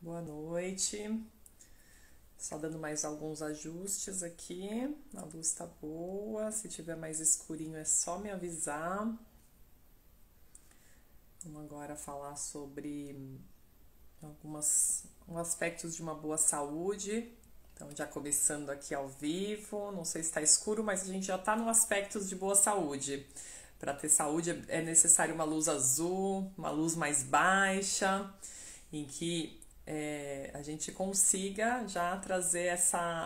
Boa noite. Só dando mais alguns ajustes aqui. A luz tá boa. Se tiver mais escurinho é só me avisar. Vamos agora falar sobre alguns aspectos de uma boa saúde. Então, já começando aqui ao vivo. Não sei se está escuro, mas a gente já está no aspectos de boa saúde. Para ter saúde é necessário uma luz azul, uma luz mais baixa, em que a gente consiga já trazer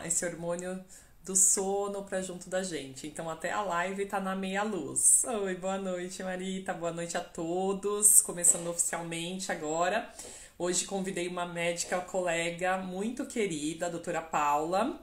esse hormônio do sono para junto da gente. Então até a live tá na meia luz. Oi, boa noite, Marita, boa noite a todos. Começando oficialmente agora. Hoje convidei uma médica colega muito querida, a doutora Paula,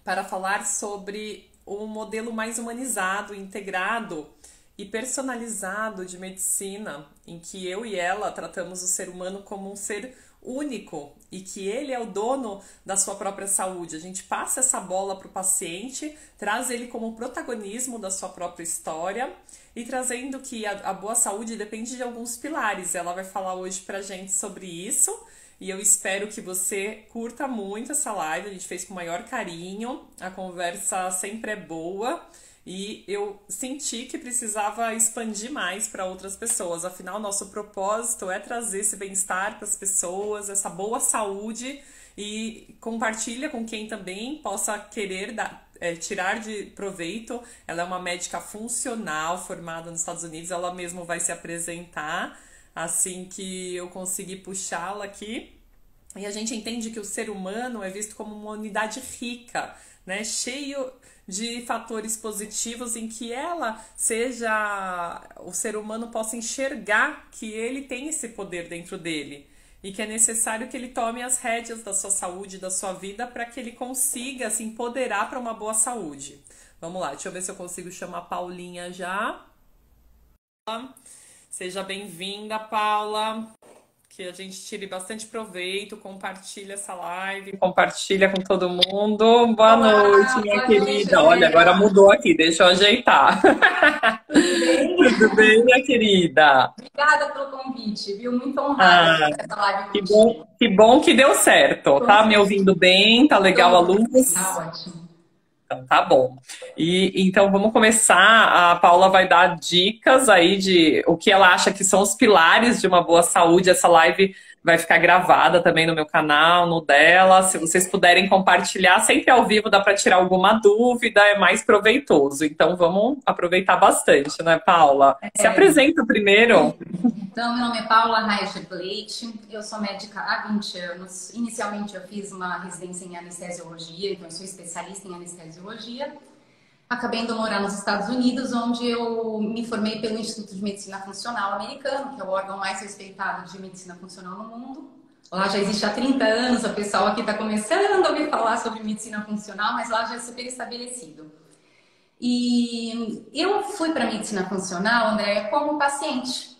para falar sobre um modelo mais humanizado, integrado e personalizado de medicina, em que eu e ela tratamos o ser humano como um ser único e que ele é o dono da sua própria saúde. A gente passa essa bola para o paciente, traz ele como protagonismo da sua própria história e trazendo que a boa saúde depende de alguns pilares. Ela vai falar hoje pra gente sobre isso e eu espero que você curta muito essa live. A gente fez com o maior carinho, a conversa sempre é boa. E eu senti que precisava expandir mais para outras pessoas. Afinal, nosso propósito é trazer esse bem-estar para as pessoas, essa boa saúde e compartilha com quem também possa querer tirar de proveito. Ela é uma médica funcional formada nos Estados Unidos. Ela mesma vai se apresentar assim que eu conseguir puxá-la aqui. E a gente entende que o ser humano é visto como uma unidade rica, né? Cheio de fatores positivos em que o ser humano possa enxergar que ele tem esse poder dentro dele e que é necessário que ele tome as rédeas da sua saúde, da sua vida, para que ele consiga se empoderar para uma boa saúde. Vamos lá, deixa eu ver se eu consigo chamar a Paulinha já. Seja bem-vinda, Paula. Que a gente tire bastante proveito, compartilha essa live, compartilha com todo mundo. Boa noite, minha querida. Olha, agora mudou aqui, deixa eu ajeitar. Tudo bem? Tudo bem, minha querida? Obrigada pelo convite, viu? Muito honrada Ah, por essa live contigo. que bom que deu certo. Com Tá me certeza. ouvindo bem? Tá legal a Tá luz? ótimo. Então, tá bom. E então vamos começar. A Paula vai dar dicas aí de o que ela acha que são os pilares de uma boa saúde. Essa live vai ficar gravada também no meu canal, no dela. Se vocês puderem compartilhar, sempre ao vivo dá para tirar alguma dúvida, é mais proveitoso. Então vamos aproveitar bastante, né, Paula? Se apresenta primeiro. Então, meu nome é Paula Reich Leite, eu sou médica há 20 anos. Inicialmente, eu fiz uma residência em anestesiologia, então eu sou especialista em anestesiologia. Acabei indo morar nos Estados Unidos, onde eu me formei pelo Instituto de Medicina Funcional americano, que é o órgão mais respeitado de medicina funcional no mundo. Lá já existe há 30 anos, o pessoal aqui está começando a ouvir falar sobre medicina funcional, mas lá já é super estabelecido. E eu fui para a medicina funcional, André, como paciente.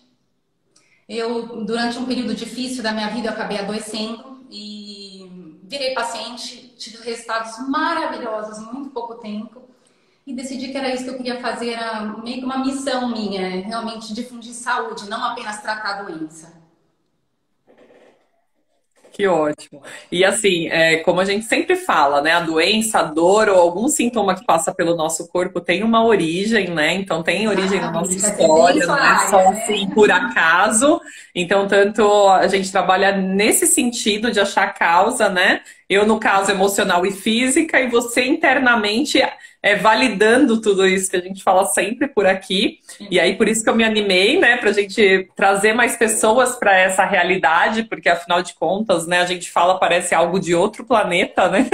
Durante um período difícil da minha vida, eu acabei adoecendo e virei paciente, tive resultados maravilhosos em muito pouco tempo e decidi que era isso que eu queria fazer, era meio que uma missão minha, realmente difundir saúde, não apenas tratar a doença. Que ótimo. E assim, como a gente sempre fala, né? A doença, a dor ou algum sintoma que passa pelo nosso corpo tem uma origem, né? Então tem origem na nossa Exatamente, essa é bem história, sua não é só área, né? assim por acaso. Então, tanto a gente trabalha nesse sentido de achar causa, né? Eu, no caso, emocional e física, e você internamente validando tudo isso que a gente fala sempre por aqui. E aí, por isso que eu me animei, né, pra gente trazer mais pessoas para essa realidade, porque afinal de contas, né, a gente fala, parece algo de outro planeta, né?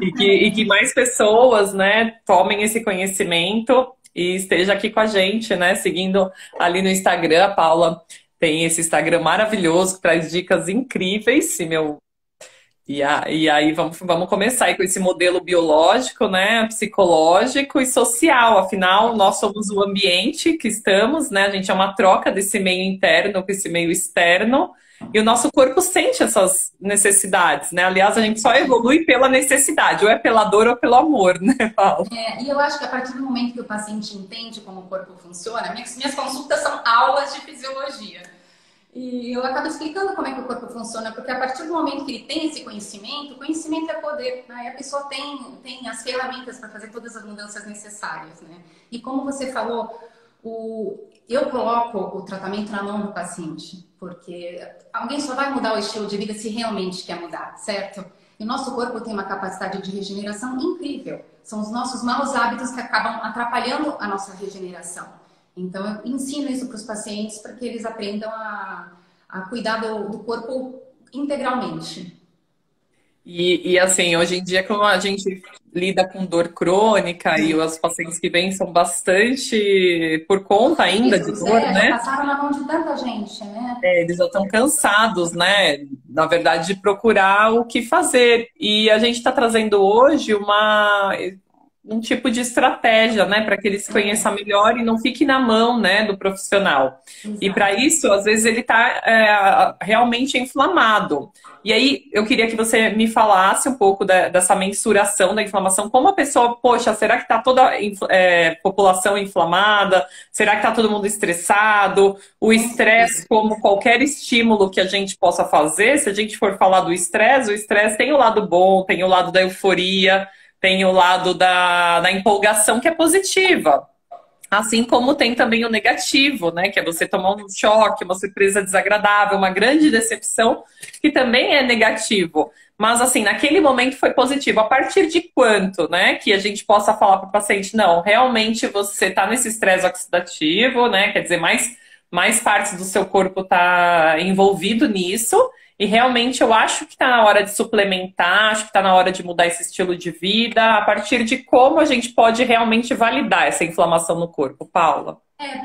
E que mais pessoas, né, tomem esse conhecimento e esteja aqui com a gente, né, seguindo ali no Instagram. A Paula tem esse Instagram maravilhoso que traz dicas incríveis. E aí vamos começar aí com esse modelo biológico, né, psicológico e social. Afinal, nós somos o ambiente que estamos, né? A gente é uma troca desse meio interno com esse meio externo. E o nosso corpo sente essas necessidades, né? Aliás, a gente só evolui pela necessidade, ou é pela dor ou pelo amor, né, Paulo? E eu acho que a partir do momento que o paciente entende como o corpo funciona, minhas consultas são aulas de fisiologia. E eu acabo explicando como é que o corpo funciona, porque a partir do momento que ele tem esse conhecimento, o conhecimento é poder, né? A pessoa tem as ferramentas para fazer todas as mudanças necessárias, né? E como você falou, eu coloco o tratamento na mão do paciente, porque alguém só vai mudar o estilo de vida se realmente quer mudar, certo? E o nosso corpo tem uma capacidade de regeneração incrível. São os nossos maus hábitos que acabam atrapalhando a nossa regeneração. Então, eu ensino isso para os pacientes para que eles aprendam a cuidar do corpo integralmente. E assim, hoje em dia, como a gente lida com dor crônica e os pacientes que vêm são bastante por conta ainda de Isso, dor, já né? passaram na mão de tanta gente, né? Eles já estão cansados, né? Na verdade, de procurar o que fazer. E a gente está trazendo hoje um tipo de estratégia, né? Para que ele se conheça melhor e não fique na mão, né, do profissional. E para Exato. isso, às vezes, ele está realmente inflamado. E aí, eu queria que você me falasse um pouco dessa mensuração da inflamação. Como a pessoa, poxa, será que está toda a população inflamada? Será que está todo mundo estressado? O Com certeza. estresse, como qualquer estímulo que a gente possa fazer, se a gente for falar do estresse, o estresse tem o lado bom, tem o lado da euforia, tem o lado da empolgação que é positiva. Assim como tem também o negativo, né? Que é você tomar um choque, uma surpresa desagradável, uma grande decepção, que também é negativo. Mas, assim, naquele momento foi positivo. A partir de quanto, né? Que a gente possa falar para o paciente, não, realmente você está nesse estresse oxidativo, né? Quer dizer, mais partes do seu corpo tá envolvido nisso. E realmente eu acho que está na hora de suplementar, acho que está na hora de mudar esse estilo de vida, a partir de como a gente pode realmente validar essa inflamação no corpo, Paula.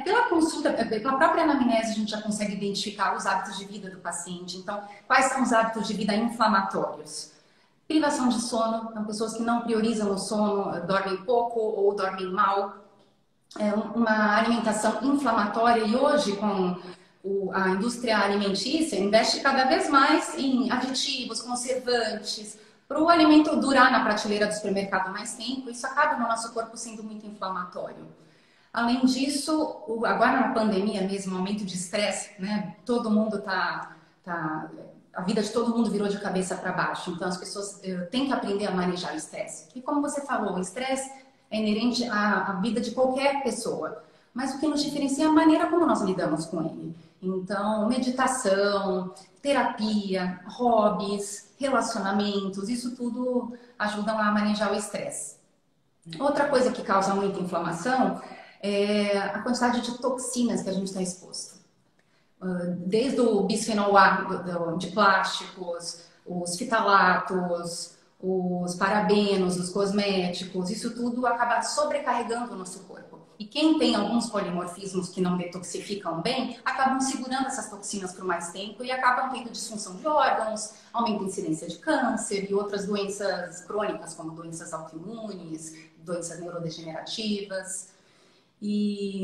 Pela consulta, pela própria anamnese, a gente já consegue identificar os hábitos de vida do paciente. Então, quais são os hábitos de vida inflamatórios? Privação de sono, então, pessoas que não priorizam o sono, dormem pouco ou dormem mal. Uma alimentação inflamatória e hoje com a indústria alimentícia investe cada vez mais em aditivos, conservantes, para o alimento durar na prateleira do supermercado mais tempo, isso acaba no nosso corpo sendo muito inflamatório. Além disso, agora na pandemia mesmo, aumento de estresse, né? Todo mundo a vida de todo mundo virou de cabeça para baixo. Então as pessoas têm que aprender a manejar o estresse. E como você falou, o estresse é inerente à vida de qualquer pessoa. Mas o que nos diferencia é a maneira como nós lidamos com ele. Então, meditação, terapia, hobbies, relacionamentos, isso tudo ajudam a manejar o estresse. Outra coisa que causa muita inflamação é a quantidade de toxinas que a gente está exposto. Desde o bisfenol A de plásticos, os fitalatos, os parabenos, os cosméticos, isso tudo acaba sobrecarregando o nosso corpo. E quem tem alguns polimorfismos que não detoxificam bem, acabam segurando essas toxinas por mais tempo e acabam tendo disfunção de órgãos, aumenta a incidência de câncer e outras doenças crônicas, como doenças autoimunes, doenças neurodegenerativas. E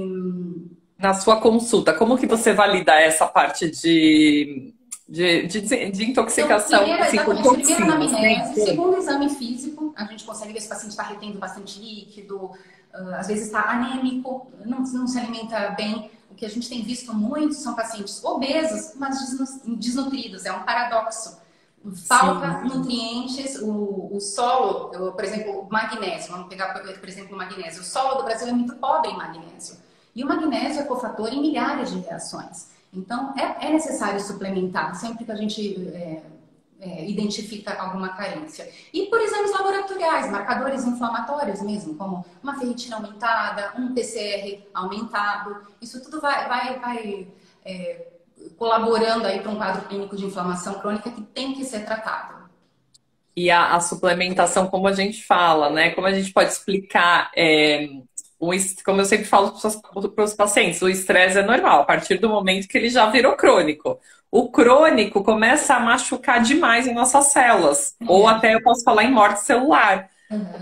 Na sua consulta, como que você valida essa parte de então, intoxicação, primeiro, assim, por exatamente, primeiro toxinas, né? anamnese, segundo exame físico, a gente consegue ver se o paciente está retendo bastante líquido, às vezes está anêmico, não se alimenta bem. O que a gente tem visto muito são pacientes obesos, mas desnutridos, é um paradoxo. Falta Sim. nutrientes, o solo, por exemplo, o magnésio, vamos pegar, por exemplo, o magnésio. O solo do Brasil é muito pobre em magnésio. E o magnésio é cofator em milhares de reações. Então, é necessário suplementar sempre que a gente identifica alguma carência. E por exames laboratoriais, marcadores inflamatórios mesmo, como uma ferritina aumentada, um PCR aumentado. Isso tudo vai colaborando aí para um quadro clínico de inflamação crônica que tem que ser tratado. E a suplementação, como a gente fala, né? Como a gente pode explicar, como eu sempre falo para os pacientes, o estresse é normal, a partir do momento que ele já virou crônico. O crônico começa a machucar demais em nossas células, ou até eu posso falar em morte celular.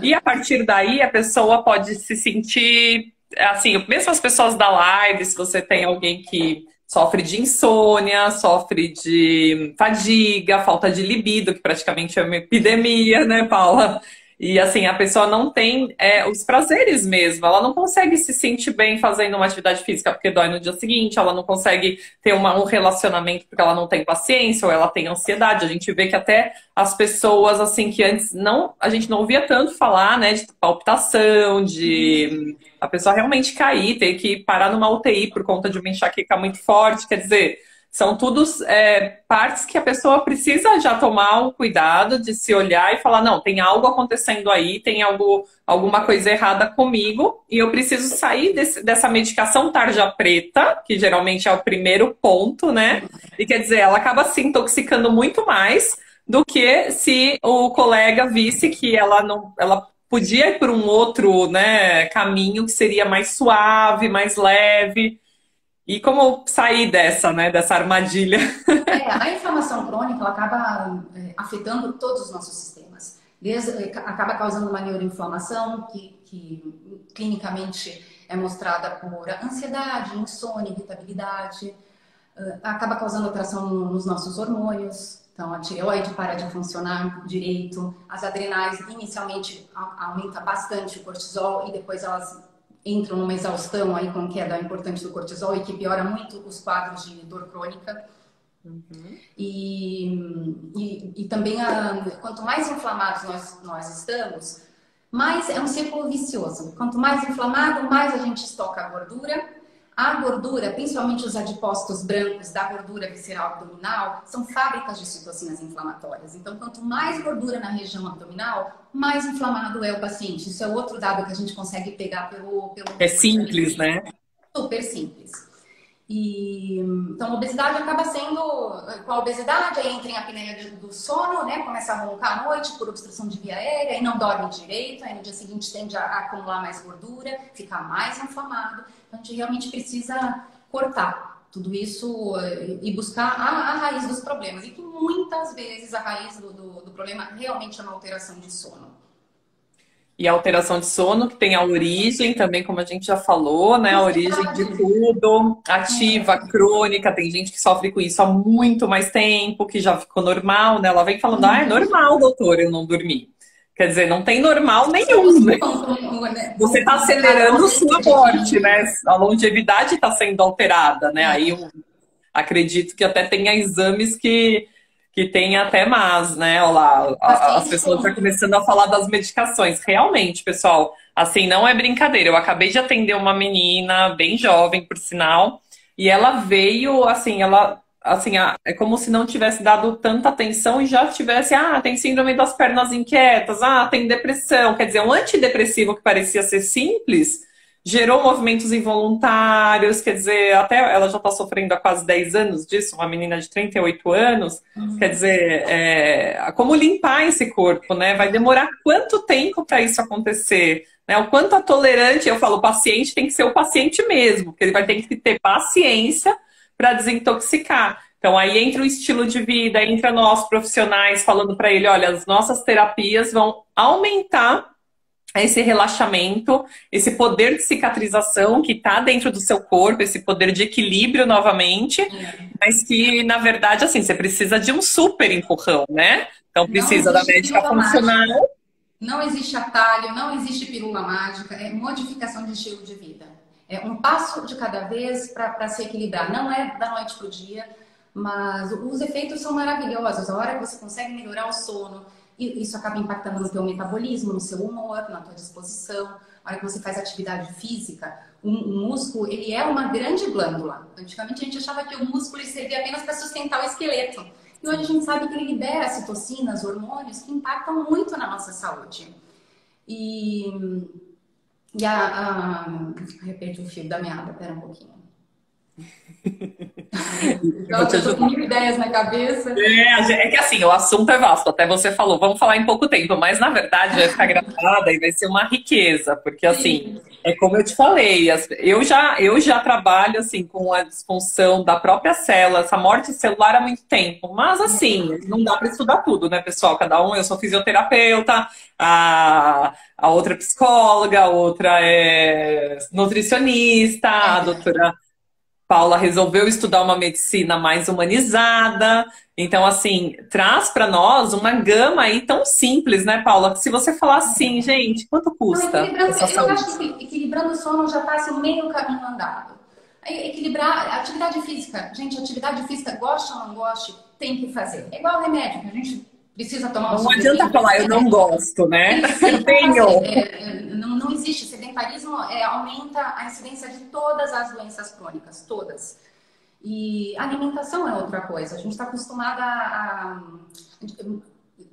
E a partir daí a pessoa pode se sentir, assim, mesmo as pessoas da live, se você tem alguém que sofre de insônia, sofre de fadiga, falta de libido, que praticamente é uma epidemia, né, Paula? E assim, a pessoa não tem os prazeres mesmo, ela não consegue se sentir bem fazendo uma atividade física porque dói no dia seguinte, ela não consegue ter um relacionamento porque ela não tem paciência ou ela tem ansiedade. A gente vê que até as pessoas, assim, que antes a gente não ouvia tanto falar, né, de palpitação, de a pessoa realmente cair, ter que parar numa UTI por conta de uma enxaqueca muito forte, quer dizer. São todos partes que a pessoa precisa já tomar um cuidado de se olhar e falar, não, tem algo acontecendo aí, tem alguma coisa errada comigo e eu preciso sair dessa medicação tarja preta, que geralmente é o primeiro ponto, né? E quer dizer, ela acaba se intoxicando muito mais do que se o colega visse que ela podia ir por um outro, né, caminho que seria mais suave, mais leve. E como sair dessa, né, dessa armadilha? A inflamação crônica, ela acaba afetando todos os nossos sistemas. Acaba causando uma neuroinflamação que clinicamente é mostrada por ansiedade, insônia, irritabilidade. Acaba causando alteração nos nossos hormônios. Então, a tireoide para de funcionar direito. As adrenais, inicialmente, aumenta bastante o cortisol e depois elas entram numa exaustão aí com queda importante do cortisol e que piora muito os quadros de dor crônica. Uhum. E também, quanto mais inflamados nós estamos, mais é um círculo vicioso. Quanto mais inflamado, mais a gente estoca a gordura. A gordura, principalmente os adipócitos brancos da gordura visceral abdominal, são fábricas de citocinas inflamatórias. Então, quanto mais gordura na região abdominal, mais inflamado é o paciente. Isso é outro dado que a gente consegue pegar pelo é simples, né? Super simples. Então, a obesidade acaba sendo... Com a obesidade, aí entra em apneia do sono, né? Começa a roncar à noite por obstrução de via aérea e não dorme direito. Aí no dia seguinte tende a acumular mais gordura, ficar mais inflamado. Então, a gente realmente precisa cortar tudo isso e buscar a raiz dos problemas. E que muitas vezes a raiz do problema realmente é uma alteração de sono. E a alteração de sono, que tem a origem também, como a gente já falou, né? A origem de tudo, ativa, crônica, tem gente que sofre com isso há muito mais tempo, que já ficou normal, né? Ela vem falando, é normal, doutor, eu não dormi. Quer dizer, não tem normal nenhum, né? Você está acelerando sua morte, né? A longevidade está sendo alterada, né? Aí eu acredito que até tenha exames que tem até mais, né? Olha lá, as pessoas estão começando a falar das medicações. Realmente, pessoal, assim, não é brincadeira. Eu acabei de atender uma menina bem jovem, por sinal, e ela veio, assim, é como se não tivesse dado tanta atenção e já tivesse, tem síndrome das pernas inquietas, tem depressão. Quer dizer, um antidepressivo que parecia ser simples, gerou movimentos involuntários, quer dizer, até ela já está sofrendo há quase 10 anos disso, uma menina de 38 anos, quer dizer, como limpar esse corpo, né? Vai demorar quanto tempo para isso acontecer? Né? O quanto a tolerante, eu falo, o paciente tem que ser o paciente mesmo, porque ele vai ter que ter paciência para desintoxicar. Então, aí entra o estilo de vida, entra nós profissionais falando para ele, olha, as nossas terapias vão aumentar esse relaxamento, esse poder de cicatrização que está dentro do seu corpo, esse poder de equilíbrio novamente, mas que, na verdade, assim, você precisa de um super empurrão, né? Então, precisa da médica funcional. Não existe atalho, não existe pílula mágica, é modificação de estilo de vida. É um passo de cada vez para se equilibrar. Não é da noite para o dia, mas os efeitos são maravilhosos. A hora que você consegue melhorar o sono, e isso acaba impactando no teu metabolismo, no seu humor, na tua disposição. A hora que você faz atividade física, o músculo, ele é uma grande glândula. Antigamente a gente achava que o músculo servia apenas para sustentar o esqueleto. E hoje a gente sabe que ele libera citocinas, hormônios que impactam muito na nossa saúde. Repete o fio da meada, pera um pouquinho. Eu tô com mil ideias na cabeça. É que assim, o assunto é vasto, até você falou, vamos falar em pouco tempo, mas na verdade vai ficar gravada e vai ser uma riqueza, porque assim, é como eu te falei, eu já trabalho assim com a disfunção da própria célula, essa morte celular há muito tempo, mas assim, não dá para estudar tudo, né, pessoal? Cada um, eu sou fisioterapeuta, a outra é psicóloga, a outra é nutricionista, a doutora Paula resolveu estudar uma medicina mais humanizada. Então, assim, traz para nós uma gama aí tão simples, né, Paula? Que se você falar assim, gente, quanto Não, custa equilibrando, essa eu saúde? acho que equilibrando o sono já está assim, meio caminho andado. Aí, equilibrar a atividade física. Gente, atividade física, goste ou não goste, tem que fazer. É igual remédio, que a gente precisa tomar um Não adianta suplemento. falar, eu não gosto, né? Eu Precisa fazer. tenho. Não existe. Sedentarismo aumenta a incidência de todas as doenças crônicas, todas. E a alimentação é outra coisa. A gente está acostumada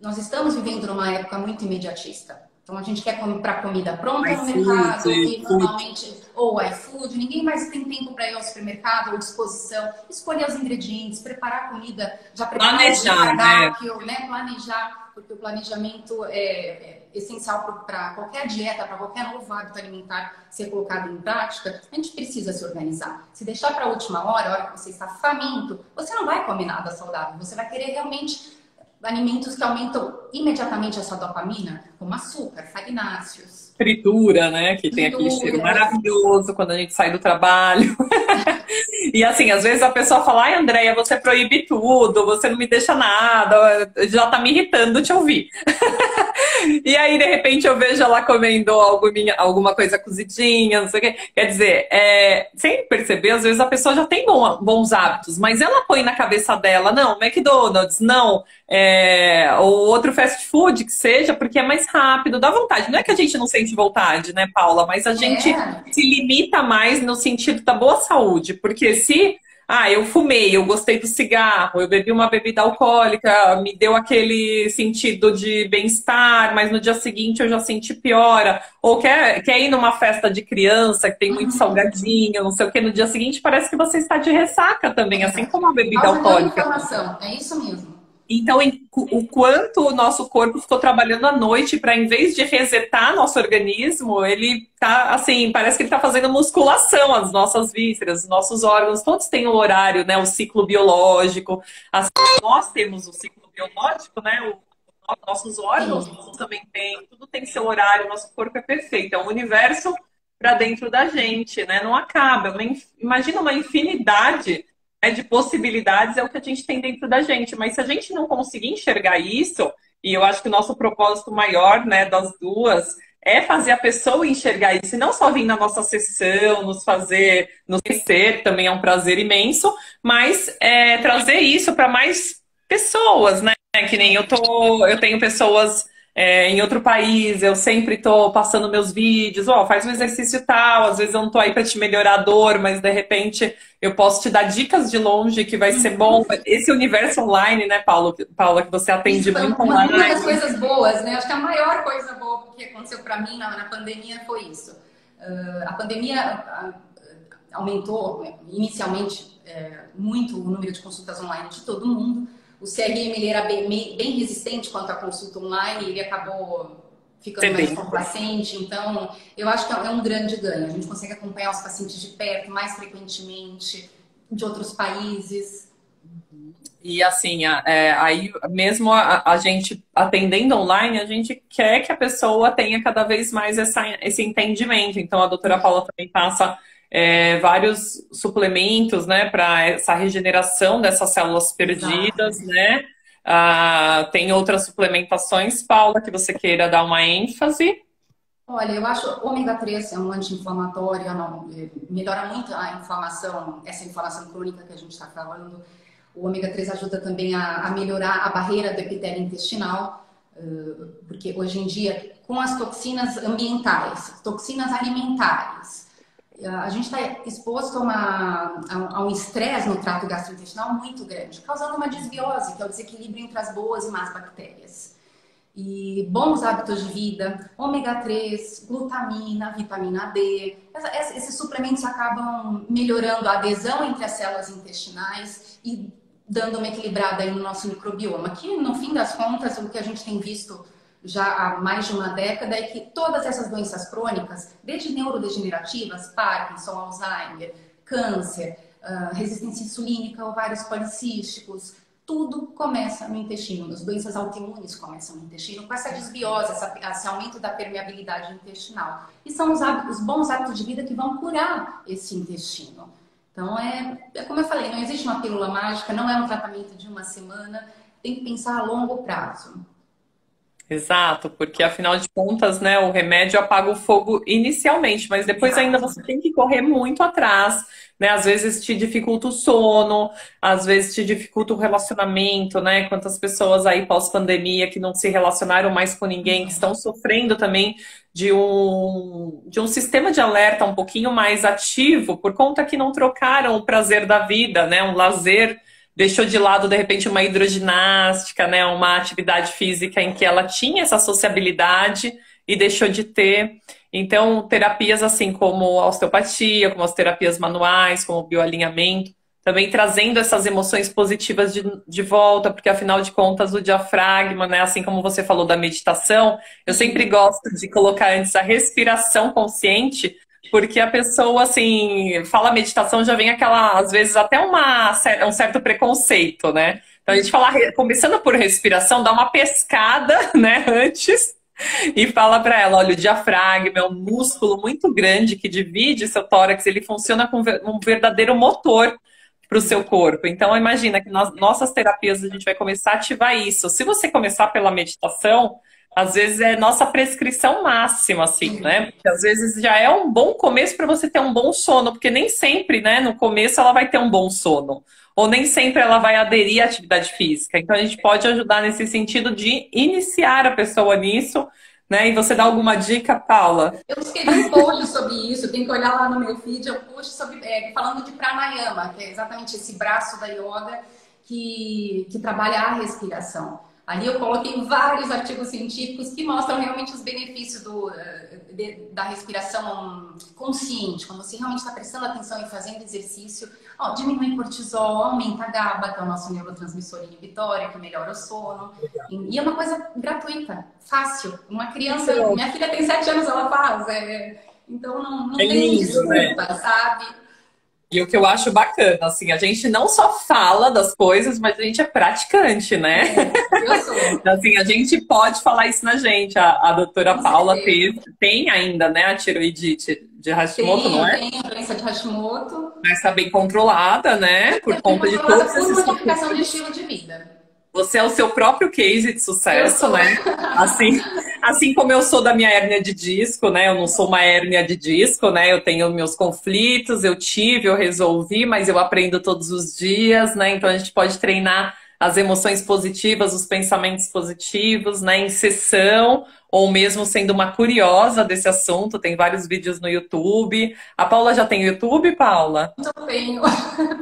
Nós estamos vivendo numa época muito imediatista. Então a gente quer comprar comida pronta no iFood, mercado, e food. normalmente, ou iFood, ninguém mais tem tempo para ir ao supermercado ou disposição, escolher os ingredientes, preparar a comida, já preparar o Planejar, né? cardápio, né? Planejar, porque o planejamento é essencial para qualquer dieta, para qualquer novo hábito alimentar ser colocado em prática. A gente precisa se organizar. Se deixar para a última hora, a hora que você está faminto, você não vai comer nada saudável, você vai querer realmente alimentos que aumentam imediatamente essa dopamina, como açúcar, farináceos. Fritura, né? Que tem aquele cheiro maravilhoso quando a gente sai do trabalho. E assim, às vezes a pessoa fala, ai, Andréia, você proíbe tudo, você não me deixa nada, já tá me irritando te ouvir. E aí, de repente, eu vejo ela comendo alguma coisa cozidinha, não sei o quê. Quer dizer, sem perceber, às vezes a pessoa já tem bons hábitos, mas ela põe na cabeça dela, não, McDonald's, não, ou outro fast food que seja, porque é mais rápido, dá vontade. Não é que a gente não sente vontade, né, Paula? Mas a gente se limita mais no sentido da boa saúde, porque se eu fumei, eu gostei do cigarro, eu bebi uma bebida alcoólica, me deu aquele sentido de bem-estar, mas no dia seguinte eu já senti piora. Ou quer ir numa festa de criança que tem muito salgadinho, não sei o que, no dia seguinte parece que você está de ressaca também, assim como a bebida alcoólica. Informação, é isso mesmo. Então, o quanto o nosso corpo ficou trabalhando à noite para, em vez de resetar nosso organismo, ele tá assim, parece que ele tá fazendo musculação, as nossas vísceras, os nossos órgãos, todos têm um horário, né? O ciclo biológico. Assim, nós temos o ciclo biológico, né? Nossos órgãos também têm, tudo tem seu horário, nosso corpo é perfeito. É um universo para dentro da gente, né? Não acaba. Imagina uma infinidade de possibilidades é o que a gente tem dentro da gente. Mas se a gente não conseguir enxergar isso, e eu acho que o nosso propósito maior, né, das duas, é fazer a pessoa enxergar isso, e não só vir na nossa sessão, nos conhecer, também é um prazer imenso, mas trazer isso para mais pessoas, né? Que nem eu tenho pessoas em outro país, eu sempre tô passando meus vídeos, faz um exercício tal, às vezes eu não tô aí para te melhorar a dor, mas de repente eu posso te dar dicas de longe que vai ser bom. Esse universo online, né, Paula, que você atende muito online. Uma das coisas boas, né? Acho que a maior coisa boa que aconteceu para mim na pandemia foi isso. A pandemia aumentou inicialmente muito o número de consultas online de todo mundo. O CRM ele era bem resistente quanto à consulta online, ele acabou ficando mais complacente. Então, eu acho que é um grande ganho. A gente consegue acompanhar os pacientes de perto, mais frequentemente, de outros países. E assim, aí mesmo a gente atendendo online, a gente quer que a pessoa tenha cada vez mais esse entendimento. Então, a doutora Paula também passa vários suplementos, né, para essa regeneração dessas células perdidas, né? Tem outras suplementações, Paula, que você queira dar uma ênfase? Olha, eu acho o ômega 3 é um anti-inflamatório, melhora muito essa inflamação crônica que a gente está falando. O ômega 3 ajuda também a melhorar a barreira do epitélio intestinal, porque hoje em dia, com as toxinas ambientais, toxinas alimentares, a gente está exposto a um estresse no trato gastrointestinal muito grande, causando uma desbiose, que é o desequilíbrio entre as boas e más bactérias. E bons hábitos de vida, ômega 3, glutamina, vitamina D, esses suplementos acabam melhorando a adesão entre as células intestinais e dando uma equilibrada aí no nosso microbioma, que no fim das contas, o que a gente tem visto já há mais de uma década é que todas essas doenças crônicas, desde neurodegenerativas, Parkinson, Alzheimer, câncer, resistência insulínica, ovários policísticos, tudo começa no intestino. As doenças autoimunes começam no intestino, com essa desbiose, esse aumento da permeabilidade intestinal. E são os bons hábitos de vida que vão curar esse intestino. Então, é como eu falei, não existe uma pílula mágica, não é um tratamento de uma semana, tem que pensar a longo prazo. Exato, porque afinal de contas, né, o remédio apaga o fogo inicialmente, mas depois ainda Exato. você tem que correr muito atrás, né? Às vezes te dificulta o sono, às vezes te dificulta o relacionamento, né? Quantas pessoas aí pós-pandemia que não se relacionaram mais com ninguém, que estão sofrendo também de um sistema de alerta um pouquinho mais ativo, por conta que não trocaram o prazer da vida, né? Um lazer deixou de lado, de repente, uma hidroginástica, né, uma atividade física em que ela tinha essa sociabilidade e deixou de ter. Então, terapias assim como a osteopatia, como as terapias manuais, como o bioalinhamento, também trazendo essas emoções positivas de volta, porque afinal de contas o diafragma, né, assim como você falou da meditação, eu sempre gosto de colocar antes a respiração consciente, porque a pessoa, assim, fala meditação, já vem aquela, às vezes, até um certo preconceito, né? Então a gente fala, começando por respiração, dá uma pescada, né, antes, e fala para ela, olha, o diafragma é um músculo muito grande que divide seu tórax, ele funciona como um verdadeiro motor para o seu corpo. Então imagina que nas nossas terapias a gente vai começar a ativar isso. Se você começar pela meditação, às vezes é nossa prescrição máxima, assim, né? Porque às vezes já é um bom começo para você ter um bom sono, porque nem sempre, né, no começo ela vai ter um bom sono. Ou nem sempre ela vai aderir à atividade física. Então a gente pode ajudar nesse sentido de iniciar a pessoa nisso, né? E você dá alguma dica, Paula? Eu escrevi um post sobre isso, tem que olhar lá no meu feed, é um post sobre, falando de pranayama, que é exatamente esse braço da yoga que trabalha a respiração. Ali eu coloquei vários artigos científicos que mostram realmente os benefícios da respiração consciente, quando você realmente está prestando atenção e fazendo exercício, diminui cortisol, aumenta a GABA, que é o nosso neurotransmissor inibitório, que melhora o sono. E é uma coisa gratuita, fácil. Uma criança, minha filha tem 7 anos, ela faz. Então não É tem lindo, né? desculpa, sabe? E o que eu acho bacana, assim, a gente não só fala das coisas, mas a gente é praticante, né? Eu sou. Assim, a gente pode falar isso na gente. A doutora Com Paula certeza. tem ainda, né, a tiroidite de Hashimoto, não é? Tem a doença de Hashimoto. Mas está bem controlada, né? Por Bem conta de controlada todos por esses modificação de fatores. estilo de vida. Você é o seu próprio case de Eu sucesso, sou. né? Assim como eu sou da minha hérnia de disco, né? Eu não sou uma hérnia de disco, né? Eu tenho meus conflitos, eu tive, eu resolvi, mas eu aprendo todos os dias, né? Então a gente pode treinar as emoções positivas, os pensamentos positivos, né? Em sessão, ou mesmo sendo uma curiosa desse assunto. Tem vários vídeos no YouTube. A Paula já tem YouTube, Paula? Eu tenho.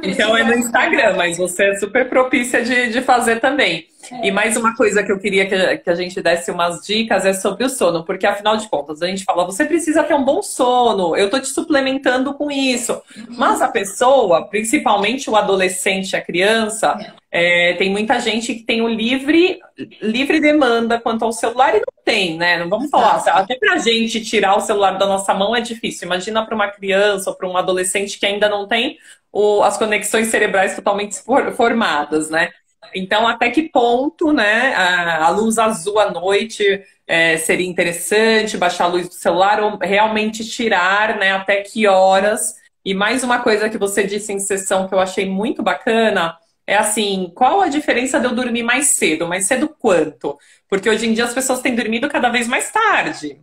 Então é no Precisa. Instagram, mas você é super propícia de fazer também. E mais uma coisa que eu queria que a gente desse umas dicas é sobre o sono, porque afinal de contas a gente fala, você precisa ter um bom sono, eu tô te suplementando com isso. Mas a pessoa, principalmente o adolescente, a criança, tem muita gente que tem o livre demanda quanto ao celular e não tem, né? Não vamos falar, até pra gente tirar o celular da nossa mão é difícil. Imagina para uma criança ou para um adolescente que ainda não tem as conexões cerebrais totalmente formadas, né? Então, até que ponto, né, a luz azul à noite seria interessante, baixar a luz do celular ou realmente tirar, né, até que horas? E mais uma coisa que você disse em sessão que eu achei muito bacana é assim, qual a diferença de eu dormir mais cedo? Mais cedo quanto? Porque hoje em dia as pessoas têm dormido cada vez mais tarde.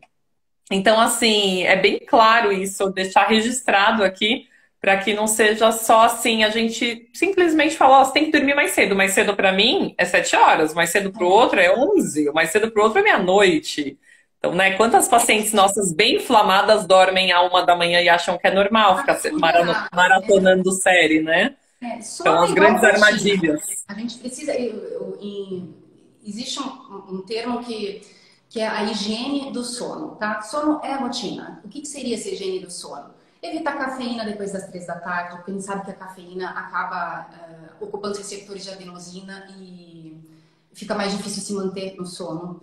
Então, assim, é bem claro isso, deixar registrado aqui, para que não seja só assim, a gente simplesmente falar, ó, você tem que dormir mais cedo. Mais cedo para mim é 7 horas, mais cedo para o outro é 11, mais cedo para o outro é meia-noite. Então, né, quantas pacientes nossas bem inflamadas dormem à 1 da manhã e acham que é normal ficar maratonando série, né? Então, Sono é as igual grandes rotina. armadilhas. A gente precisa. Existe um termo que é a higiene do sono, tá? Sono é rotina. O que seria essa higiene do sono? Evitar cafeína depois das 3 da tarde, porque a gente sabe que a cafeína acaba ocupando os receptores de adenosina e fica mais difícil se manter no sono.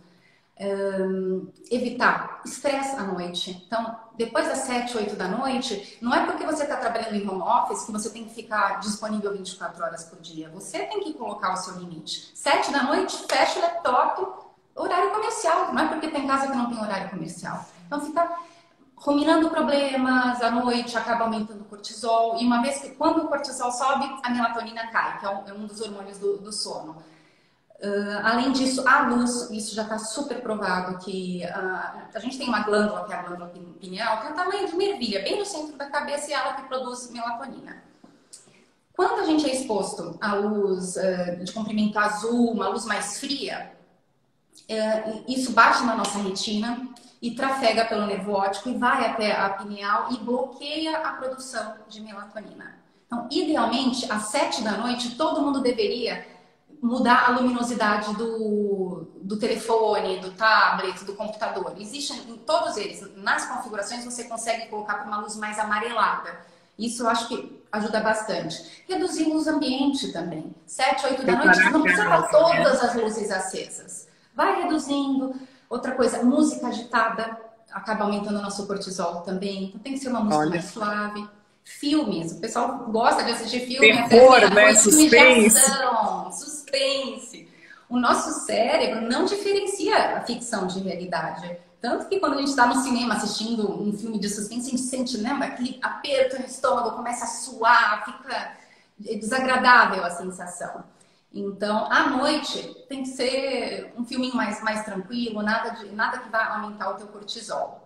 Evitar estresse à noite. Então, depois das 7, 8 da noite, não é porque você está trabalhando em home office que você tem que ficar disponível 24 horas por dia. Você tem que colocar o seu limite. 7 da noite, fecha o laptop, horário comercial. Não é porque tem casa que não tem horário comercial. Então, fica ruminando problemas, à noite acaba aumentando o cortisol. E uma vez que, quando o cortisol sobe, a melatonina cai, que é um dos hormônios do sono. Além disso, a luz, isso já está super provado, que a gente tem uma glândula, que é a glândula pineal, que é o tamanho de uma ervilha, bem no centro da cabeça, e ela que produz melatonina. Quando a gente é exposto à luz de comprimento azul, uma luz mais fria, isso bate na nossa retina e trafega pelo nervo óptico e vai até a pineal e bloqueia a produção de melatonina. Então, idealmente, às 7 da noite, todo mundo deveria mudar a luminosidade do telefone, do tablet, do computador. Existem em todos eles. Nas configurações você consegue colocar para uma luz mais amarelada. Isso eu acho que ajuda bastante. Reduzir luz ambiente também. 7, 8 da noite, não precisa estar todas as luzes acesas. Vai reduzindo. Outra coisa, música agitada acaba aumentando o nosso cortisol também. Então tem que ser uma música mais suave. Filmes, o pessoal gosta de assistir filme. Terror, né? Suspense. Suspense. O nosso cérebro não diferencia a ficção de realidade. Tanto que quando a gente está no cinema assistindo um filme de suspense, a gente sente, lembra? Aquele aperto no estômago, começa a suar, fica desagradável a sensação. Então, à noite, tem que ser um filminho mais tranquilo, nada que vá aumentar o teu cortisol.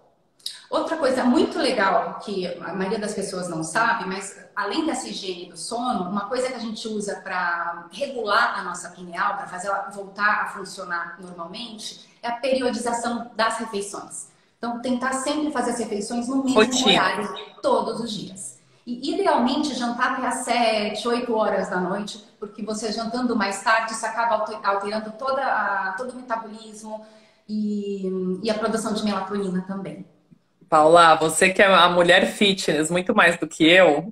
Outra coisa muito legal que a maioria das pessoas não sabe, mas além dessa higiene do sono, uma coisa que a gente usa para regular a nossa pineal, para fazer ela voltar a funcionar normalmente, é a periodização das refeições. Então, tentar sempre fazer as refeições no mesmo horário, todos os dias. E, idealmente, jantar até às 7, 8 horas da noite, porque você jantando mais tarde, isso acaba alterando todo o metabolismo e a produção de melatonina também. Paula, você que é a mulher fitness, muito mais do que eu.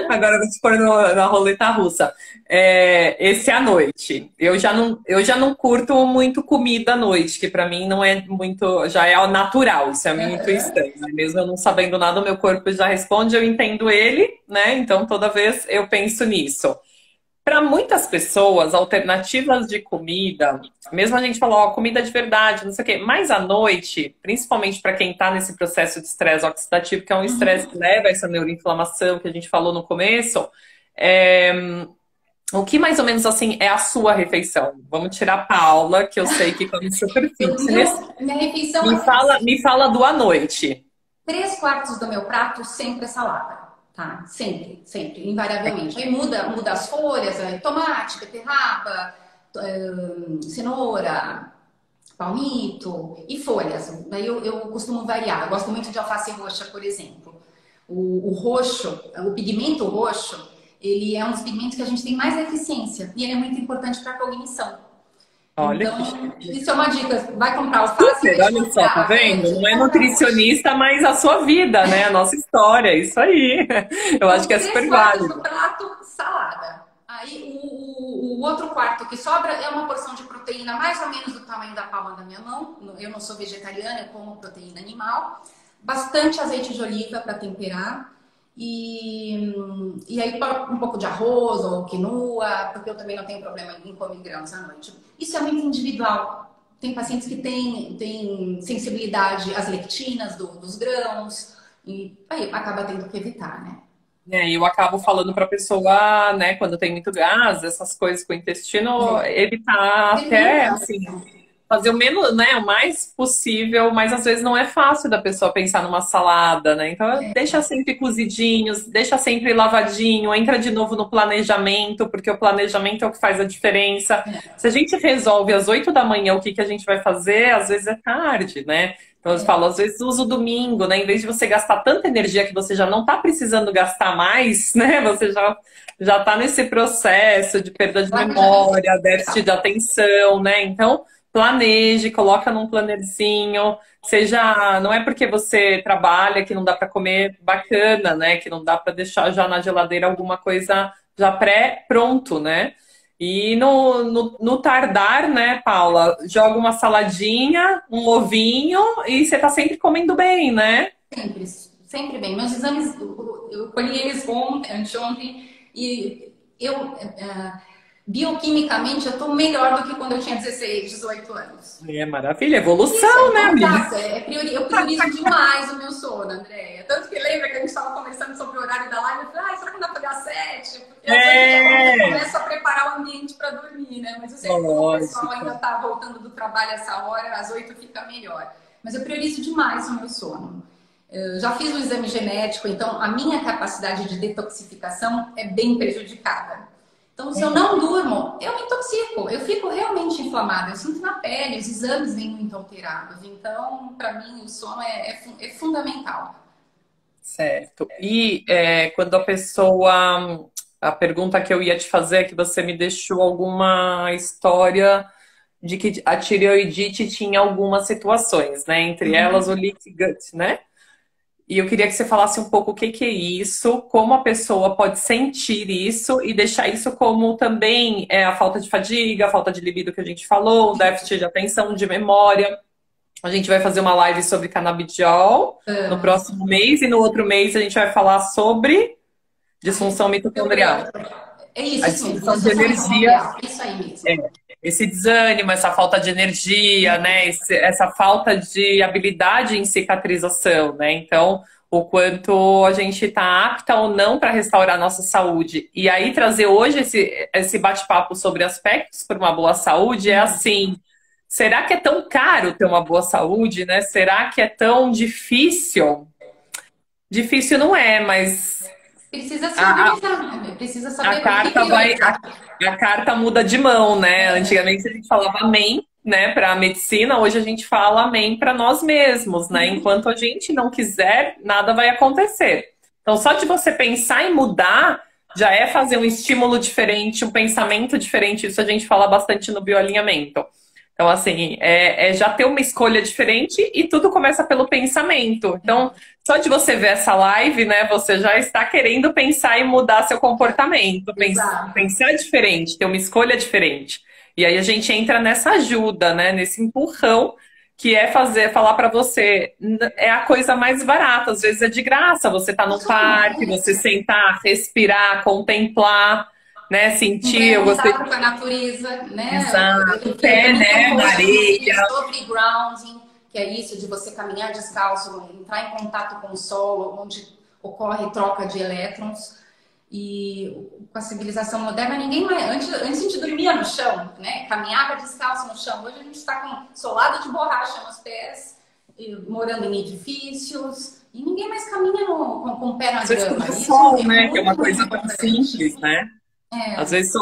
Agora eu vou te pôr na roleta russa. Esse é à noite. Eu já não curto muito comida à noite, que pra mim não é muito. Já é natural, isso é a minha intuição. Mesmo eu não sabendo nada, o meu corpo já responde, eu entendo ele, né? Então toda vez eu penso nisso. Para muitas pessoas, alternativas de comida, mesmo a gente falou, ó, comida de verdade, não sei o quê, mas à noite, principalmente para quem está nesse processo de estresse oxidativo, que é um estresse que leva a essa neuroinflamação que a gente falou no começo, o que mais ou menos assim é a sua refeição? Vamos tirar a Paula, que eu sei que come super fitness. Minha refeição me fala do à noite. 3/4 do meu prato sempre é salada. Tá? Sempre, invariavelmente. Aí muda as folhas, tomate, beterraba, cenoura, palmito e folhas. Daí eu costumo variar. Eu gosto muito de alface roxa, por exemplo. O roxo, o pigmento roxo, ele é um dos pigmentos que a gente tem mais eficiência e ele é muito importante para a cognição. Olha, então, isso é uma dica. Vai comprar alface. Olha só, tá vendo? Não é nutricionista, mas a sua vida, né? A nossa história, isso aí. Eu acho que é super válido. No prato, salada. Aí o outro quarto que sobra é uma porção de proteína mais ou menos do tamanho da palma da minha mão. Eu não sou vegetariana, eu como proteína animal. Bastante azeite de oliva para temperar. E aí um pouco de arroz ou quinoa, porque eu também não tenho problema em comer grãos à noite. Isso é muito individual. Tem pacientes que têm sensibilidade às lectinas dos grãos, e aí acaba tendo que evitar, né? E eu acabo falando para a pessoa, né, quando tem muito gás, essas coisas com o intestino, evitar até, assim, fazer o menos, né, o mais possível, mas às vezes não é fácil da pessoa pensar numa salada, né? Então deixa sempre cozidinhos, deixa sempre lavadinho, entra de novo no planejamento, porque o planejamento é o que faz a diferença. Se a gente resolve às 8 da manhã o que a gente vai fazer, às vezes é tarde, né? Então eu falo, às vezes usa o domingo, né? Em vez de você gastar tanta energia que você já não tá precisando gastar mais, né? Você já tá nesse processo de perda de memória, déficit de atenção, né? Então planeje, coloca num plannerzinho, seja, não é porque você trabalha que não dá para comer bacana, né? Que não dá para deixar já na geladeira alguma coisa já pré-pronto, né? E no tardar, né, Paula, joga uma saladinha, um ovinho e você tá sempre comendo bem, né? Sempre bem. Meus exames, eu colhi eles anteontem, e eu bioquimicamente eu tô melhor do que quando eu tinha 16, 18 anos. É maravilha, Isso evolução, né, é amiga? fantástico. Eu priorizo demais o meu sono, Andréia. Tanto que lembra que a gente estava conversando sobre o horário da live? Eu falei, será que não dá para dar 7? Porque às 8 já É, começa a preparar o ambiente para dormir, né? Mas eu sei que como o pessoal ainda lógico. está voltando do trabalho essa hora, às 8 fica melhor. Mas eu priorizo demais o meu sono. Eu já fiz o exame genético, então a minha capacidade de detoxificação é bem prejudicada. Então, se eu não durmo, eu me intoxico, eu fico realmente inflamada, eu sinto na pele, os exames vêm muito alterados. Então, para mim, o sono é fundamental. Certo. E quando a pessoa. A pergunta que eu ia te fazer é que você me deixou alguma história de que a tireoidite tinha algumas situações, né? Entre elas o Uhum. leaky gut, né? E eu queria que você falasse um pouco o que que é isso, como a pessoa pode sentir isso e deixar isso como também a falta de fadiga, a falta de libido que a gente falou, o déficit de atenção, de memória. A gente vai fazer uma live sobre canabidiol no Vamos. próximo mês e no outro mês a gente vai falar sobre disfunção Eu, mitocondrial. A isso mesmo, disfunção de disfunção energia, mitocondrial, isso aí é, mesmo. esse desânimo, essa falta de energia, né? Essa falta de habilidade em cicatrização, né? Então, o quanto a gente está apta ou não para restaurar a nossa saúde. E aí, trazer hoje esse bate-papo sobre aspectos para uma boa saúde é assim. Será que é tão caro ter uma boa saúde, né? Será que é tão difícil? Difícil não é, mas Precisa se a, organizar, né? Precisa a saber o que carta vai, priorizar. a carta muda de mão, né? Antigamente a gente falava amém, né, para a medicina, hoje a gente fala amém para nós mesmos, né? Enquanto a gente não quiser, nada vai acontecer. Então, só de você pensar em mudar já é fazer um estímulo diferente, um pensamento diferente. Isso a gente fala bastante no bioalinhamento. Então, assim, é já ter uma escolha diferente e tudo começa pelo pensamento. Então, só de você ver essa live, né, você já está querendo pensar em mudar seu comportamento, Exato. pensar diferente, ter uma escolha diferente. E aí a gente entra nessa ajuda, né, nesse empurrão que é falar para você, é a coisa mais barata, às vezes é de graça, você tá num Isso aí, parque, é você isso. sentar, respirar, contemplar, né, Um sentir, pé eu em gostei, contato com a natureza, né? exato, o Eu pé, também tenho um né, na post no Feed areia. sobre grounding, que é isso de você caminhar descalço, entrar em contato com o sol, onde ocorre troca de elétrons. E com a civilização moderna, ninguém mais. Antes a gente dormia no chão, né? Caminhava descalço no chão. Hoje a gente está com solado de borracha nos pés, morando em edifícios, e ninguém mais caminha com o pé na Às vezes grama. tomar Isso sol, é né? Que é uma muito, muito coisa tão importante. simples, né? Às É, vezes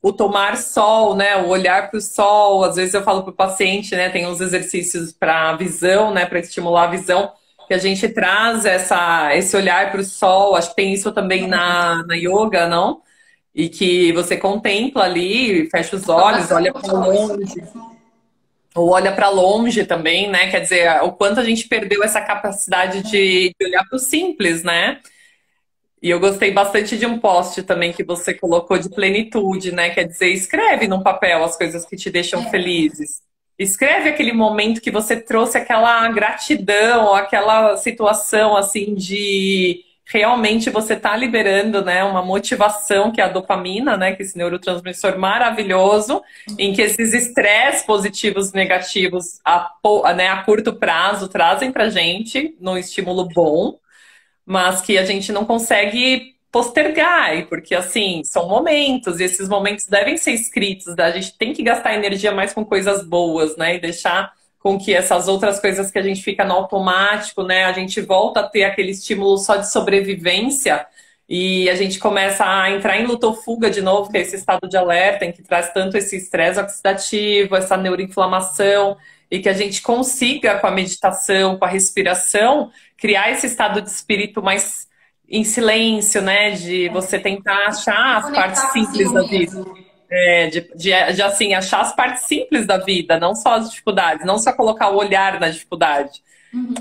o tomar sol, né? O olhar para o sol. Às vezes eu falo para o paciente, né? Tem uns exercícios para visão, né? Para estimular a visão, que a gente traz esse olhar para o sol. Acho que tem isso também na yoga, não? E que você contempla ali, fecha os olhos, saudação olha do para sol, isso longe. mesmo. Ou olha para longe também, né? Quer dizer, o quanto a gente perdeu essa capacidade de olhar para o simples, né? E eu gostei bastante de um post também que você colocou de plenitude, né? Quer dizer, escreve num papel as coisas que te deixam É, felizes. Escreve aquele momento que você trouxe aquela gratidão, aquela situação assim de realmente você tá liberando, né, uma motivação que é a dopamina, né, que é esse neurotransmissor maravilhoso, em que esses estresses positivos e negativos né, a curto prazo trazem pra gente num estímulo bom, mas que a gente não consegue postergar, porque assim, são momentos, e esses momentos devem ser escritos, né? A gente tem que gastar energia mais com coisas boas, né? E deixar com que essas outras coisas que a gente fica no automático, né? A gente volta a ter aquele estímulo só de sobrevivência e a gente começa a entrar em luta ou fuga de novo, que é esse estado de alerta, em que traz tanto esse estresse oxidativo, essa neuroinflamação, e que a gente consiga, com a meditação, com a respiração, criar esse estado de espírito mais em silêncio, né? De você tentar achar se as partes conectar simples consigo da vida. mesmo. De assim, achar as partes simples da vida, não só as dificuldades, não só colocar o olhar na dificuldade.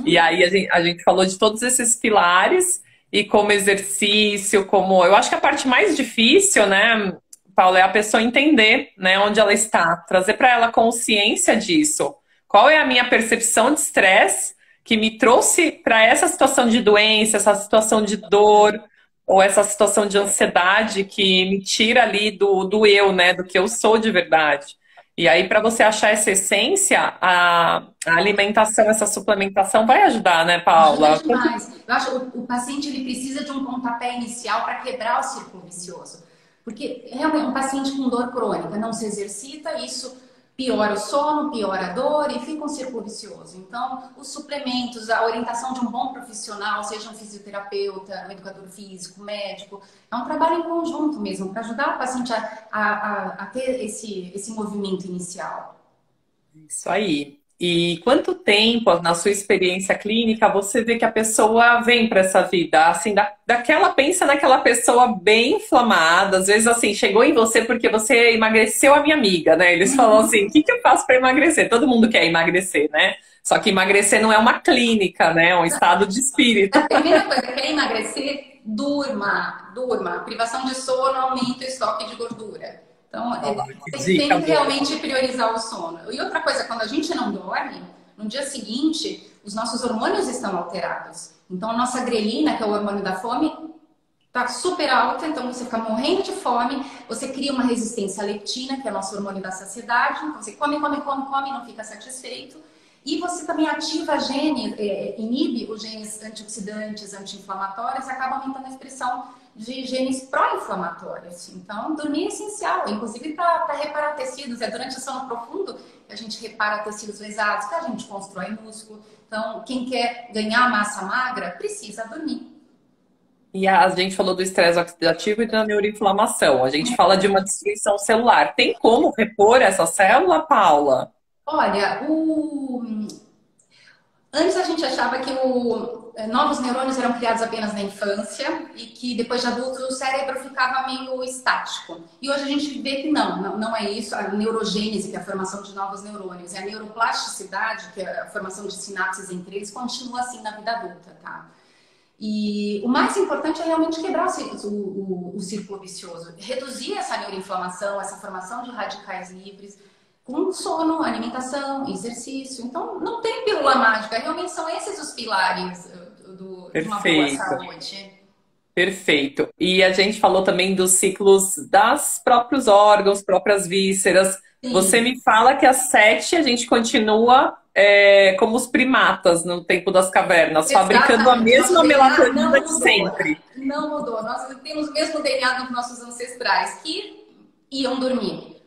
E Uhum. aí a gente falou de todos esses pilares e como exercício, como. Eu acho que a parte mais difícil, né, Paula, é a pessoa entender, né, onde ela está, trazer para ela consciência disso. Qual é a minha percepção de estresse que me trouxe para essa situação de doença, essa situação de dor, ou essa situação de ansiedade que me tira ali do eu, né? Do que eu sou de verdade. E aí, para você achar essa essência, a alimentação, essa suplementação vai ajudar, né, Ajuda Paula? demais. Eu acho que o paciente ele precisa de um pontapé inicial para quebrar o círculo vicioso. Porque realmente um paciente com dor crônica não se exercita, isso piora o sono, piora a dor e fica um círculo vicioso. Então, os suplementos, a orientação de um bom profissional, seja um fisioterapeuta, um educador físico, médico, é um trabalho em conjunto mesmo, para ajudar o paciente a ter esse movimento inicial. Isso aí. E quanto tempo, na sua experiência clínica, você vê que a pessoa vem para essa vida? Assim, daquela, pensa naquela pessoa bem inflamada, às vezes assim, chegou em você porque você emagreceu a minha amiga, né? Eles falam assim, o que que eu faço para emagrecer? Todo mundo quer emagrecer, né? Só que emagrecer não é uma clínica, né? É um estado de espírito. A primeira coisa, quer emagrecer? Durma, durma. Privação de sono aumenta o estoque de gordura. Então, tem que realmente priorizar o sono. E outra coisa, quando a gente não dorme, no dia seguinte, os nossos hormônios estão alterados. Então, a nossa grelina, que é o hormônio da fome, está super alta, então você fica morrendo de fome, você cria uma resistência à leptina, que é o nosso hormônio da saciedade, então você come, come, come, come e não fica satisfeito. E você também ativa genes, inibe os genes antioxidantes, anti-inflamatórios, acaba aumentando a expressão de genes pró-inflamatórios. Então, dormir é essencial, inclusive para reparar tecidos. É durante o sono profundo que a gente repara tecidos lesados, que a gente constrói músculo. Então, quem quer ganhar massa magra, precisa dormir. E a gente falou do estresse oxidativo e da neuroinflamação. A gente fala de uma destruição celular. Tem como repor essa célula, Paula? Olha, antes a gente achava que novos neurônios eram criados apenas na infância e que depois de adulto o cérebro ficava meio estático. E hoje a gente vê que não é isso. A neurogênese, que é a formação de novos neurônios, e a neuroplasticidade, que é a formação de sinapses entre eles, continua assim na vida adulta, tá? E o mais importante é realmente quebrar o círculo vicioso, reduzir essa neuroinflamação, essa formação de radicais livres, com sono, alimentação, exercício. Então, não tem pílula mágica, realmente são esses os pilares de uma boa saúde. Perfeito. E a gente falou também dos ciclos das próprios órgãos, próprias vísceras. Sim. Você me fala que às 7 a gente continua como os primatas no tempo das cavernas, exatamente, fabricando a mesma melatonina de sempre. Não mudou. Nós temos o mesmo DNA dos nossos ancestrais, que iam dormir.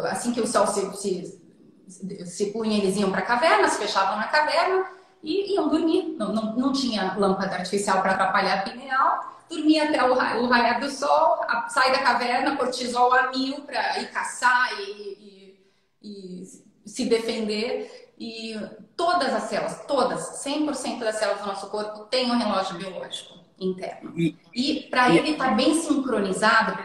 Assim que o sol se punha, eles iam para a caverna, se fechavam na caverna e iam dormir. Não tinha lâmpada artificial para atrapalhar a pineal. Dormia até o raiar do sol, sai da caverna, cortisol a mil para ir caçar e se defender. E todas as células, 100% das células do nosso corpo têm um relógio biológico interno. E para ele estar bem sincronizado,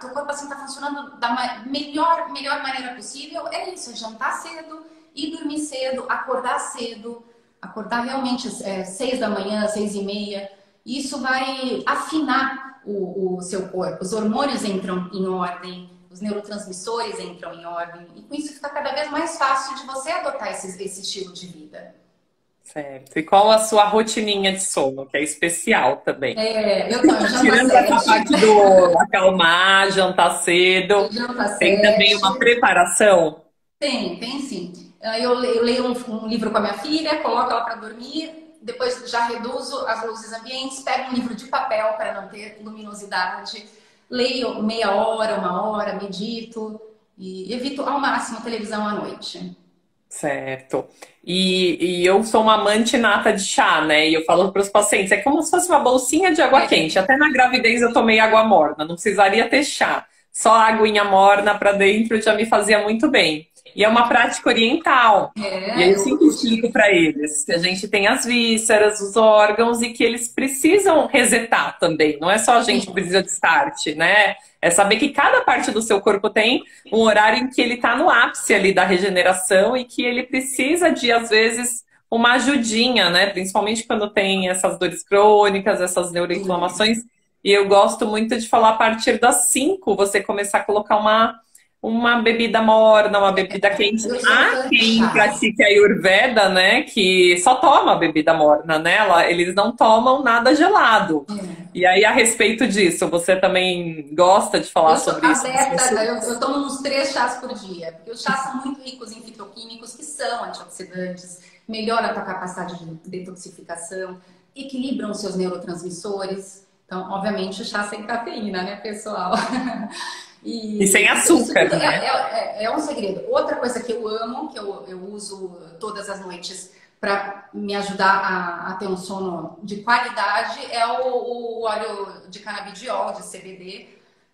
teu corpo assim está funcionando da melhor maneira possível, é isso, é jantar cedo, ir dormir cedo, acordar realmente às 6 da manhã, 6h30. Isso vai afinar o seu corpo, os hormônios entram em ordem, os neurotransmissores entram em ordem, e com isso fica cada vez mais fácil de você adotar esse estilo de vida. Certo. E qual a sua rotininha de sono, que é especial também? Eu janto tirando cedo. Essa parte do acalmar, jantar cedo, tem também uma preparação? Tem sim. Eu leio um livro com a minha filha, coloco ela para dormir, depois já reduzo as luzes ambientes, pego um livro de papel para não ter luminosidade, leio meia hora, 1 hora, medito e evito ao máximo televisão à noite. Certo. E eu sou uma amante nata de chá, né? E eu falo para os pacientes, é como se fosse uma bolsinha de água quente. Até na gravidez eu tomei água morna, não precisaria ter chá. Só aguinha morna para dentro já me fazia muito bem. E é uma prática oriental. E aí eu sempre explico para eles que a gente tem as vísceras, os órgãos e que eles precisam resetar também. Não é só a gente que precisa de start, né? É saber que cada parte do seu corpo tem um horário em que ele está no ápice ali da regeneração e que ele precisa de, às vezes, uma ajudinha, né? Principalmente quando tem essas dores crônicas, essas neuroinflamações. E eu gosto muito de falar a partir das 5, você começar a colocar uma bebida morna, uma bebida quente. Eu sou Há fã de quem chás. pratique a Ayurveda, né, que só toma bebida morna, né? Eles não tomam nada gelado. É. E aí, a respeito disso, você também gosta de falar Eu sou sobre isso? adepta, eu tomo uns 3 chás por dia, porque os chás são muito ricos em fitoquímicos, que são antioxidantes, melhoram a tua capacidade de detoxificação, equilibram os seus neurotransmissores. Então, obviamente, o chá sem cafeína, né, pessoal? E sem Isso açúcar, tudo né? é um segredo. Outra coisa que eu amo, que eu uso todas as noites para me ajudar a ter um sono de qualidade, é o óleo de canabidiol, de CBD.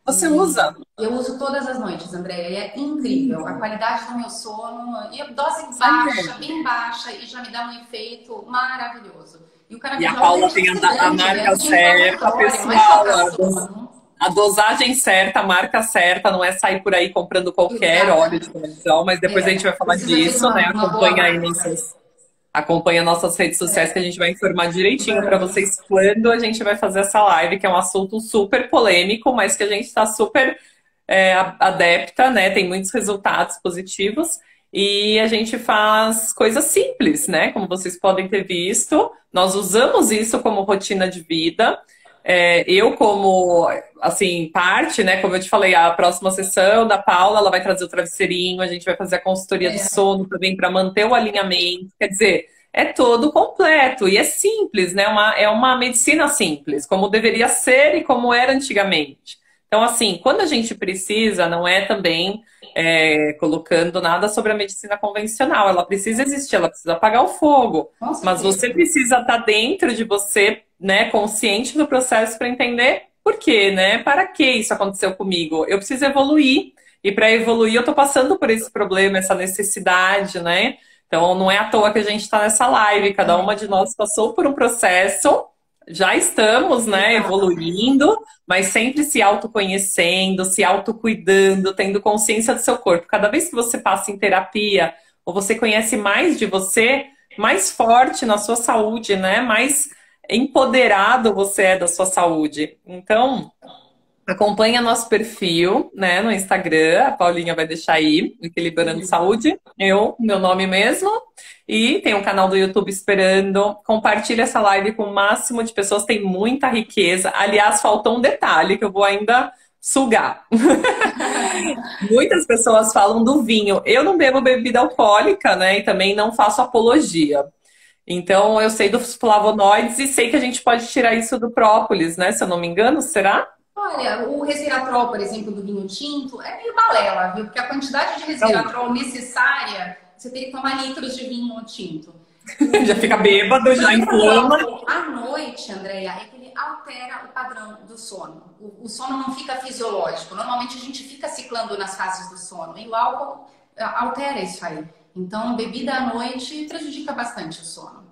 Você usa? Eu uso todas as noites, Andréia, e é incrível. A qualidade do meu sono, e a dose baixa, Sério? bem baixa, e já me dá um efeito maravilhoso. E o E a canabidiol é Paula tem a antioxidante, ele é marca certa, anti-inflamatório, não é só pessoal. para sono. A dosagem certa, a marca certa, não é sair por aí comprando qualquer óleo de Exatamente. comercial, mas depois a gente vai falar Precisa ser de disso, né? uma boa marca. Acompanha nossas redes sociais que a gente vai informar direitinho para vocês quando a gente vai fazer essa live, que é um assunto super polêmico, mas que a gente está super adepta, né? Tem muitos resultados positivos. E a gente faz coisas simples, né? Como vocês podem ter visto, nós usamos isso como rotina de vida. Eu, como, assim, parte, né? Como eu te falei, a próxima sessão da Paula, ela vai trazer o travesseirinho, a gente vai fazer a consultoria do sono também para manter o alinhamento. Quer dizer, é todo completo e é simples, né? É uma medicina simples, como deveria ser e como era antigamente. Então, assim, quando a gente precisa, não é também colocando nada sobre a medicina convencional. Ela precisa existir, ela precisa apagar o fogo. Com Mas você certeza. precisa estar dentro de você, né, consciente do processo para entender por quê, né? Para que isso aconteceu comigo? Eu preciso evoluir. E para evoluir, eu estou passando por esse problema, essa necessidade, né? Então, não é à toa que a gente está nessa live. Cada uma de nós passou por um processo. Já estamos, né, Exato. evoluindo, mas sempre se autoconhecendo, se autocuidando, tendo consciência do seu corpo. Cada vez que você passa em terapia, ou você conhece mais de você, mais forte na sua saúde, né? Mais empoderado você é da sua saúde. Então, acompanha nosso perfil, né, no Instagram. A Paulinha vai deixar aí, Equilibrando Saúde. Meu nome mesmo. E tem um canal do YouTube esperando. Compartilha essa live com o máximo de pessoas. Tem muita riqueza. Aliás, faltou um detalhe que eu vou ainda sugar. Muitas pessoas falam do vinho. Eu não bebo bebida alcoólica, né? E também não faço apologia. Então, eu sei dos flavonoides e sei que a gente pode tirar isso do própolis, né? Se eu não me engano, será? Olha, o resveratrol, por exemplo, do vinho tinto, é meio balela, viu? Porque a quantidade de Não. resveratrol necessária, você teria que tomar litros de vinho tinto. Já fica bêbado, O já inflama. resveratrol à noite, Andréia, é que ele altera o padrão do sono. O sono não fica fisiológico. Normalmente a gente fica ciclando nas fases do sono. E o álcool altera isso aí. Então, bebida à noite prejudica bastante o sono.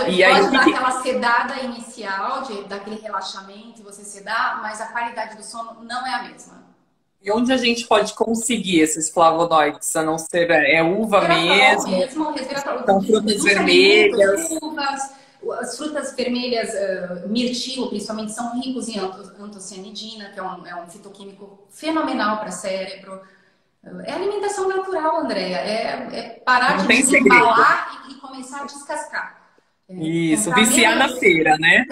E aí, Pode dar aquela sedada inicial, daquele relaxamento, e você sedar, mas a qualidade do sono não é a mesma. e onde a gente pode conseguir esses flavonoides? A não ser uva Resveratrol mesmo, mesmo, resveratrol são frutas dos alimentos, vermelhas. uvas, as frutas vermelhas, mirtilo, principalmente, são ricos em antocianidina, que é um fitoquímico fenomenal para cérebro. É alimentação natural, Andréia. É parar Não de tem segredo. desembalar e começar a descascar. Isso, Comprar viciar na menos, feira, né?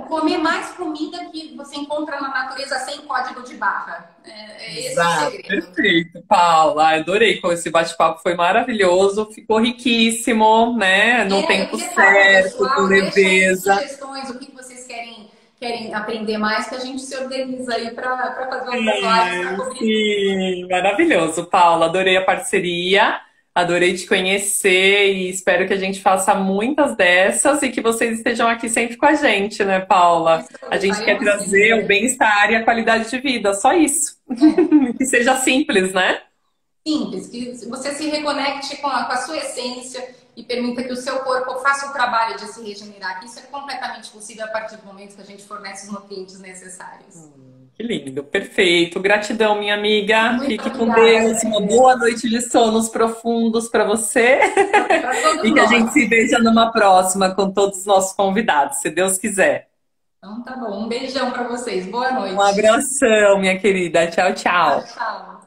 comer mais comida que você encontra na natureza sem código de barra. É esse o Exato, segredo. perfeito, Paula. Adorei como esse bate-papo foi maravilhoso, ficou riquíssimo, né? No Eu tempo queria falar para o certo, com pessoal, deixa aí leveza. sugestões, o que vocês querem aprender mais, que a gente se organiza aí para fazer outras lives para Sim, cobrir tudo. sim, maravilhoso, Paula. Adorei a parceria, adorei te conhecer e espero que a gente faça muitas dessas e que vocês estejam aqui sempre com a gente, né, Paula? A gente quer Faremos sim, trazer o André. bem-estar e a qualidade de vida, só isso. Que seja simples, né? Simples, que você se reconecte com a sua essência e permita que o seu corpo faça o trabalho de se regenerar, que isso é completamente possível a partir do momento que a gente fornece os nutrientes necessários. Que lindo, perfeito. Gratidão, minha amiga. Muito Fique com obrigada, Deus. Uma Andréia. boa noite de sonos profundos para você. Para todos E que a gente nós. se veja numa próxima com todos os nossos convidados, se Deus quiser. Então tá bom, um beijão para vocês. Boa Um noite. abração, minha querida. Tchau, Tchau, tchau. tchau.